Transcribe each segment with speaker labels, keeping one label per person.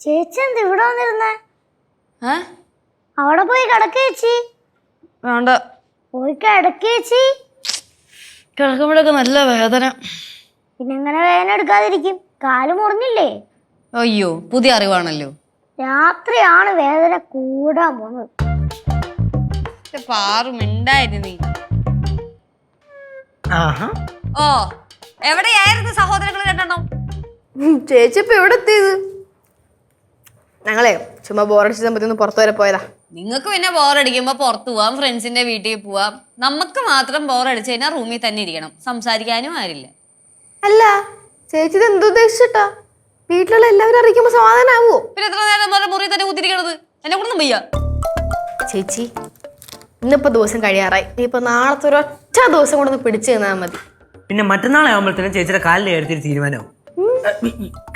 Speaker 1: ചേച്ചി എന്ത് ഇവിടെ വന്നിരുന്നേ? അവിടെ പോയി കിടക്കേച്ചി.
Speaker 2: വേണ്ട,
Speaker 1: പോയി കിടക്കേച്ചി.
Speaker 2: കിടക്കുമ്പോഴൊക്കെ നല്ല വേദന.
Speaker 1: പിന്നെ എങ്ങനെ വേദന എടുക്കാതിരിക്കും? കാല് മുറിഞ്ഞില്ലേ?
Speaker 2: അയ്യോ, പുതിയ അറിവാണല്ലോ.
Speaker 1: രാത്രിയാണ് വേദന കൂടാൻ പോകുന്നത്.
Speaker 2: പാറുമിണ്ടായിരുന്നു.
Speaker 3: ഓ, എവിടെയായിരുന്നു സഹോദരങ്ങൾ രണ്ടെണ്ണം?
Speaker 4: ചേച്ചി ഇപ്പൊ എവിടെ എത്തിയത്? ഞങ്ങളെ ചുമ്മാ ബോറടിച്ച സമയത്ത് പുറത്തു വരെ പോയതാ.
Speaker 3: നിങ്ങൾക്ക് പിന്നെ ബോറടിക്കുമ്പോ പുറത്തു പോവാം, ഫ്രണ്ട്സിന്റെ വീട്ടിൽ പോവാം. നമുക്ക് മാത്രം ബോറടിച്ചു കഴിഞ്ഞാൽ റൂമിൽ തന്നെ ഇരിക്കണം, സംസാരിക്കാനും ആരില്ല.
Speaker 4: അല്ല ചേച്ചി ഇത് എന്തുദ്ദേശിച്ചിട്ടാ? വീട്ടിലുള്ള എല്ലാവരും അറിയിക്കുമ്പോ സമാധാനാവോ?
Speaker 3: പിന്നെ എത്ര നേരം മുറി തന്നെ കുത്തിരിക്കണത്? എന്നെ കൊണ്ടൊന്നും വയ്യ.
Speaker 4: ചേച്ചി ഇന്നിപ്പോ ദിവസം കഴിയാറായി. ഇനിയിപ്പോ നാളത്തെ ഒരൊറ്റ ദിവസം കൊണ്ടൊന്ന് പിടിച്ചു തന്നാൽ മതി.
Speaker 5: പിന്നെ മറ്റന്നാളെ ആകുമ്പോഴത്തേനും ചേച്ചിയുടെ കാലിന്റെ കാര്യത്തിൽ തീരുമാനമാവും.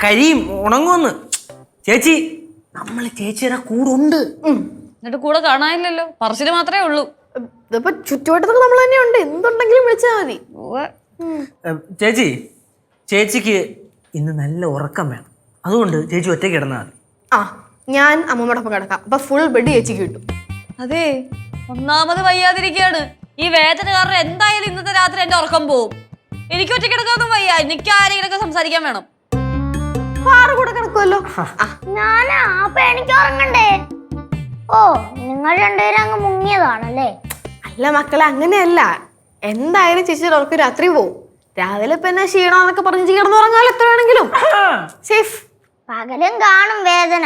Speaker 5: കരിയും ഉണങ്ങുമെന്ന്. ചേച്ചി നമ്മളെ ചേച്ചിയുടെ കൂടെ ഉണ്ട്.
Speaker 3: എന്നിട്ട് കൂടെ കാണാനില്ലല്ലോ, പറച്ചില് മാത്രമേ ഉള്ളൂ.
Speaker 4: ഇതിപ്പോ ചുറ്റുവട്ടത്തൊക്കെ നമ്മൾ തന്നെ ഉണ്ട്. എന്തുണ്ടെങ്കിലും വിളിച്ചാൽ മതി.
Speaker 5: ചേച്ചിക്ക് ഇന്ന് നല്ല ഉറക്കം വേണം. അതുകൊണ്ട് ചേച്ചി ഒറ്റയ്ക്ക് കിടന്നാൽ മതി.
Speaker 4: ആ, ഞാൻ അമ്മമ്മയോടൊപ്പം കിടക്കാം. അപ്പൊ ഫുൾ ബെഡ് ചേച്ചിക്ക് കിട്ടും.
Speaker 3: അതെ, ഒന്നാമത് വയ്യാതിരിക്കുകയാണ്. ഈ വേദന കാരണം എന്തായാലും ഇന്നത്തെ രാത്രി എന്റെ ഉറക്കം പോവും. എനിക്ക് ഒറ്റയ്ക്ക് കിടക്കാനൊന്നും വയ്യ. എനിക്ക് ആരെങ്കിലൊക്കെ സംസാരിക്കാൻ വേണം.
Speaker 4: കൂടെ കിടക്കുമല്ലോ.
Speaker 1: ഞാനാ, അപ്പൊ എനിക്ക് ഉറങ്ങണ്ടേ? ഓ, നിങ്ങൾ രണ്ടുപേരും അങ്ങ് മുങ്ങിയതാണല്ലേ?
Speaker 4: അല്ല മക്കളെ, അങ്ങനെയല്ല. എന്തായാലും ചേച്ചിയുടെ ഉറക്കം രാത്രി പോവും. രാവിലെ പിന്നെ ക്ഷീണമെന്നൊക്കെ പറഞ്ഞ് കിടന്നുറങ്ങാൻ എത്ര വേണമെങ്കിലും സേഫ്.
Speaker 1: പകലും കാണും വേദന.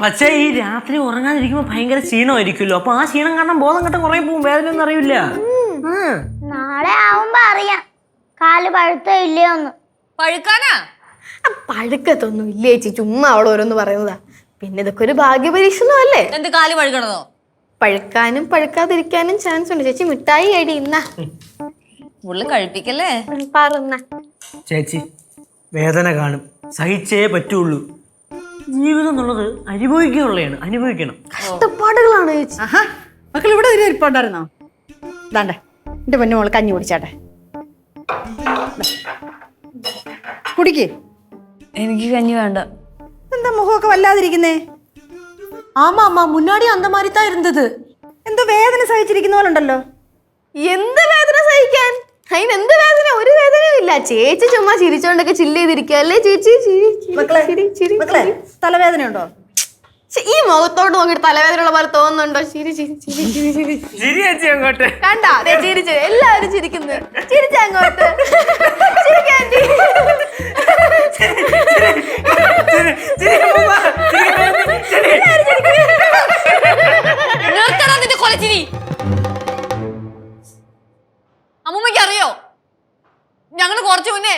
Speaker 5: പക്ഷേ ഈ രാത്രി ഉറങ്ങാതിരിക്കുമ്പോ ഭയങ്കര ക്ഷീണമായിരിക്കുമല്ലോ. അപ്പൊ ആ ക്ഷീണം കാരണം ബോധം കെട്ട കുറേ പോവും. വേദന ഒന്നും അറിയില്ല.
Speaker 1: നാളെ ആവുമ്പോ അറിയാം കാല് പഴുത്തോ ഇല്ലയോന്ന്.
Speaker 3: പഴുക്കാനാ?
Speaker 4: പഴുക്കത്തൊന്നും ഇല്ല ചേച്ചി, ചുമ്മാ അവൾ ഓരോന്ന് പറയുന്നതാ. പിന്നെ ഇതൊക്കെ ഒരു ഭാഗ്യപരീക്ഷണം അല്ലേ?
Speaker 3: എന്ത് കാല് പഴുക്കണതോ?
Speaker 4: പഴുക്കാനും പഴുക്കാതിരിക്കാനും ചാൻസ് ഉണ്ട് ചേച്ചി. മിഠായി അടി ഇന്ന
Speaker 3: ഉള്ളു കഴിപ്പിക്കല്ലേ.
Speaker 4: പറഞ്ഞ
Speaker 5: ചേച്ചി വേദന കാണും, സഹിച്ചേ പറ്റുള്ളൂ. ജീവിതം എന്നുള്ളത് അനുഭവിക്കാനുള്ളതാണ്, അനുഭവിക്കണം.
Speaker 4: കഷ്ടപ്പാടുകളാണ് ചേച്ചി.
Speaker 2: മക്കൾ ഇവിടെ ഒരു ഇരിപ്പുണ്ടായിരുന്നോ? ഇതാണ്ടേ എന്റെ പൊന്നു മോള് കഞ്ഞി കുടിച്ചാട്ടെ. കുടിക്ക്.
Speaker 3: എനിക്ക് കഞ്ഞി വേണ്ട.
Speaker 2: എന്താ മുഖമൊക്കെ വല്ലാതിരിക്കുന്നേ?
Speaker 4: ആമാ അമ്മ മുന്നാടി അന്ത മാറിത്താ ഇരുന്നത്.
Speaker 2: എന്തോ വേദന സഹിച്ചിരിക്കുന്ന പോലെ ഉണ്ടല്ലോ.
Speaker 4: എന്ത് വേദന സഹിക്കാൻ? അതിനെന്ത് വേദന? ഒരു വേദനയും ഇല്ല. ചേച്ചി ചുമ്മാ ചിരിച്ചോണ്ടൊക്കെ ചില്ല് ചെയ്തിരിക്കുക അല്ലേ ചേച്ചി?
Speaker 2: മക്കളെ തലവേദന ഉണ്ടോ?
Speaker 4: ഈ മുഖത്തോട്ട് നോക്കിട്ട് തലവേദനയുള്ള പോലെ തോന്നുന്നുണ്ടോ? ചിരി ചിരി ചിരി ചിരി ചിരി
Speaker 5: ചിരി ചേച്ചി അങ്ങോട്ട്
Speaker 4: കണ്ടാ? അതെ ചിരിച്ചു. എല്ലാവരും ചിരിക്കുന്നു. ചിരിച്ച അങ്ങോട്ട്
Speaker 3: അമ്മൂമ്മയ്ക്ക് അറിയോ, ഞങ്ങള് കുറച്ചു മുന്നേ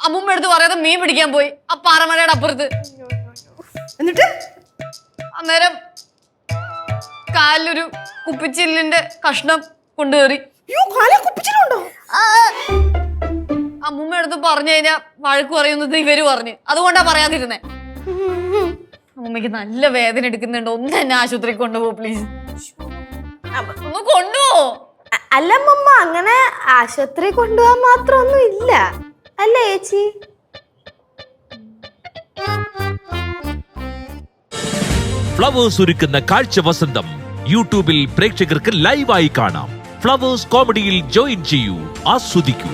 Speaker 3: അമ്മൂമ്മ എടുത്ത് പറയാതെ മീൻ പിടിക്കാൻ പോയി ആ പാറമലയുടെ അപ്പുറത്ത്.
Speaker 2: എന്നിട്ട്
Speaker 3: അന്നേരം കാലിലൊരു കുപ്പിച്ചില്ലിന്റെ കഷ്ണം കൊണ്ടുകയറി. അമ്മൂമ്മ എടുത്ത് പറഞ്ഞു കഴിഞ്ഞാ വഴക്ക് പറയുന്നത് ഇവര് പറഞ്ഞ്, അതുകൊണ്ടാ പറയാതിരുന്നേ. അമ്മൂമ്മയ്ക്ക് നല്ല വേദന എടുക്കുന്നുണ്ട്. ഒന്ന് എന്നെ ആശുപത്രി കൊണ്ടുപോ പ്ലീസ്. ഒന്ന് കൊണ്ടുപോ.
Speaker 4: അല്ലമ്മ, അങ്ങനെ ആശുപത്രി കൊണ്ടുപോകാൻ മാത്രമൊന്നും ഇല്ല അല്ലേ ചേച്ചി?
Speaker 6: ഫ്ലവേഴ്സ് ഒരുക്കുന്ന കാഴ്ച വസന്തം യൂട്യൂബിൽ പ്രേക്ഷകർക്ക് ലൈവായി കാണാം. ഫ്ലവേഴ്സ് കോമഡിയിൽ ജോയിൻ ചെയ്യൂ, ആസ്വദിക്കൂ.